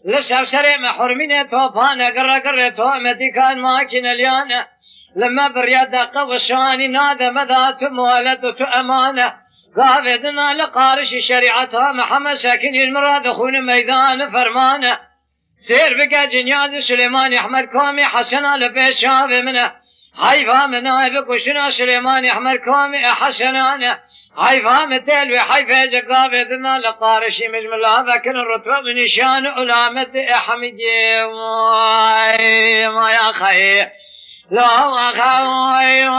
لسرسر محرمين توفانا قرر تومتي كان ماكين اليانا لما برياد دقة وشاني نادى مذات مولدت أمانة قافدنا لقارش شريعتها محمد ساكن المراد خون ميدان فرمانة سير بك جنياد سليمان أحمد كومي حسنا لبيشاف منه حيفا منا بكشنا سليمان أحمد كومي حسنانا حيفا متلوي حيفا جقافدنا لقارش مجم الله فكن الرتوة بنشان علامة أحمدي ما يا خير لا وخاوي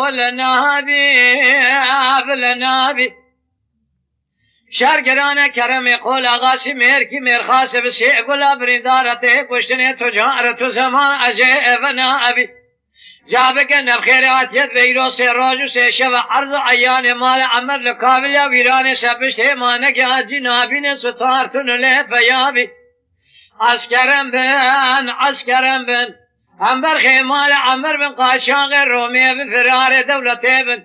ولا نابي شرقرانا كرم يقول أغاسي ميركي ميرخاس بسي قولا بريدارته كشتني تجارة زمان أجيبنا أبي جابك نبخيرات يد ويرو سي روجو سي شب عرض عيان مال عمر لكابل ويران سبشته مانك آجي نابين ستارتن لفيابي عسكرم بن أمبر خيمال عمر بن قاشاق الرومي بن فرار دولته بن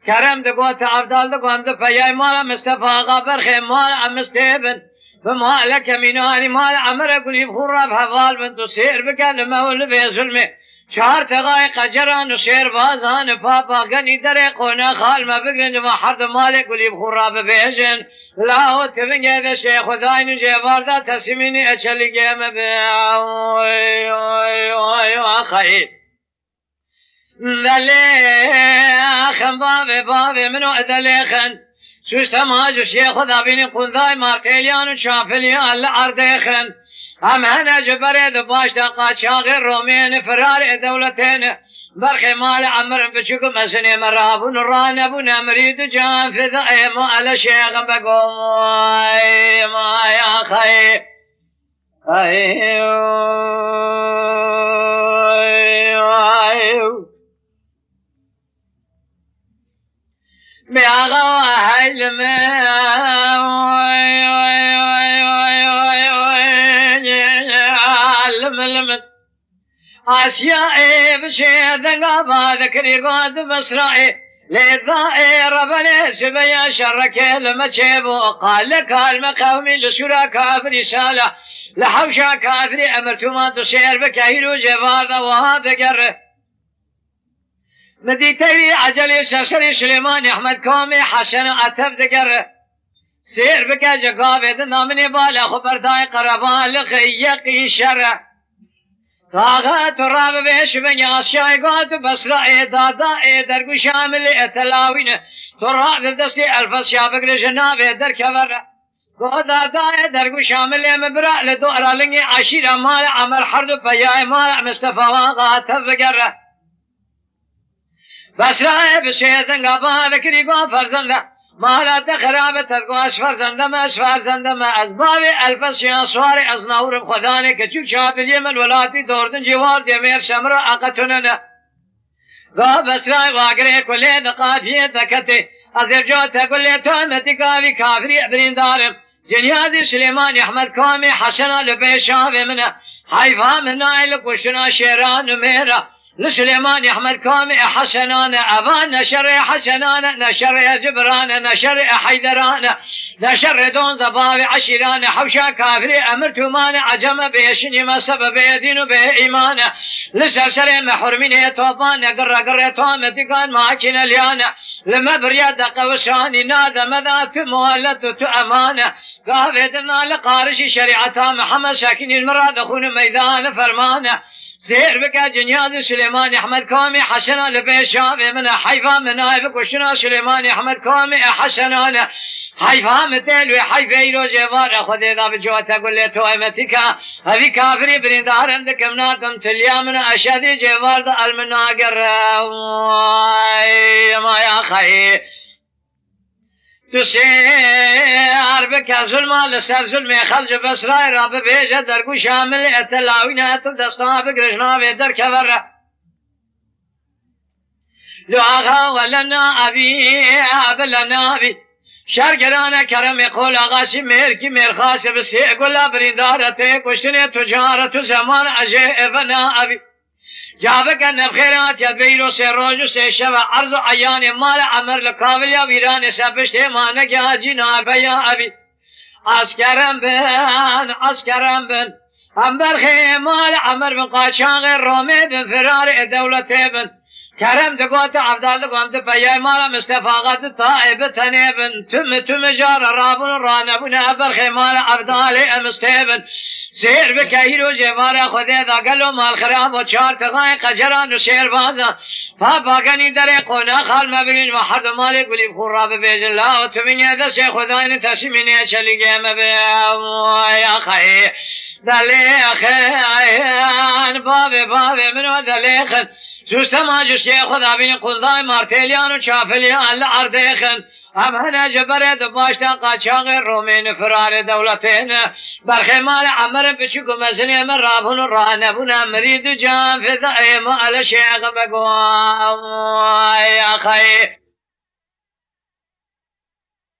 كرم دقوت عبدال دقوم دفياي مال مصطفى غابر خيمال عمستيبن فمالك مناني مال عمر قليب خراب حفال بن تسير بكال مول بيظلمي شهر تغاي قجران وشير بازان بابا غني دريقونا خال ما بقرن ما حرد مالك قليب خراب بيجن لا هو تبنج هذا شيخ وداين جيباردا تسميني أشلي جيم بأخي ذليخن بابي منو ذليخن سوستماج شيخ ذابين قنذاي ماركيليان وشافليان لعرديخن هم هنا جبريد باش دقا شاغر رومين فرار دولتين برخي مال عمر بشكو مسني مرابون رانبون مريد جان في ذائم على شيخ بقوم ما يا خي بياغا هايل آسيائي بشيدن قابا ذكري قاد بسرائي لإذائي ربني سبيا شركي لما تشيبو قال لك المقاومي لسورا كافري سالة لحوشا كافري أمرتو ما تسير بكاهلو جفاذا وهذا قره مديتي عجلي سسري سليمان أحمد كومي حسن أتف دقره سير بكا جقابي دنامني بالا خبرداي قربان لخيقي شره طاغت راب بيش بن ياسياي قاد بسرائي دادا درقو شامل اتلاوين تراب دستي الفس شابق لجناب در كبر دادا درقو شامل مبرع لدورا لنگي عشيرة مال عمر حرد فياي مال مصطفى واغا تفقر بسرائي بسيدن قابا ذكري قاد فرزنده مالات خرابة ترقو أسفر زندم أسباب الفس شاسوار أزناورم خداني كچوك شاب اليمن ولاتي دوردن جوار دمير شمر أقتننا غاب أسراء واقري كل دقاتي دكتي أذرجوت كل تومتي كافي كافري ابن دارم جنيادي سليمان أحمد كومي حسنا لبيشاف منه حيفا من نايل كشنا شيران ميرا لسليمان أحمد كومي حسنان أبان نشر حسنان نشر جبران نشر حيدران نشر دون ضباب عشيران حوشا كافري أمرت مان عجم بيشني ما سبب يدين به إيمان لسرسر محرمين توبان قر تومتي كان ماكين اليانا لما برياد قوساني نادى مذات مولدت أمانة قافدنا لقارش شريعتها محمد ساكن المراد خون ميدان فرمانه سير بك جنياد سليمان أحمد كومي حسنا لبيشاف من حيفا من نائب كشنا سليمان أحمد كومي حسنا حيفا متلوي حيفا يلو جوار أخذ إذا بجوات أقول لي توامتك هذي كافري بريدار عندك مناكم تليا من أشد جوار دا المناقر ما يا خي تسير بك ظلما لسر ظلمي خلج بسراي راب بيجا درقو شامل اتلاوين اتل دستا بقرشنا بيدر كبر لعاها ولنا أبلنا أبي شرقرانا كرم يقول أغاسي ميركي ميرخاس بسي قولا بريدارته كشتني تجارة زمان أجيبنا أبي جابك نبخيرات يدبيرو سيروجو سيشبه عرض عيان مال عمر لكابل يا ويران سبشته مانك يا جنا بيا أبي عسكرم بن هم برخيمال عمر بن قاچاق رومي بن فرار دولتي بن کرم دقوت عبدال دقوم دفعي مالا مستفاقات طائب تنيبن تم جار رابن رانبن برخي مالا عبدال مستيبن سير بكهيرو جوار خده دا قلو مال خراب و چار تغاي قجران و شير بازا فاقاني در قونا خال مبرين و حرد مالك ولي بخورا ببيج الله و تمين دست خداين تسميني چلي گيم يا خي دليخن بابي منو دليخن سوستما جسي خدا بين قلداي مارتيليان و چافليان لعرديخن هم هنا جبرت باشتا قاچاق رومين فرار دولتين برخمال عمر بچكو مسني من رابون رانبون مريد جان في ضعيم على شيخ بقوا يا خي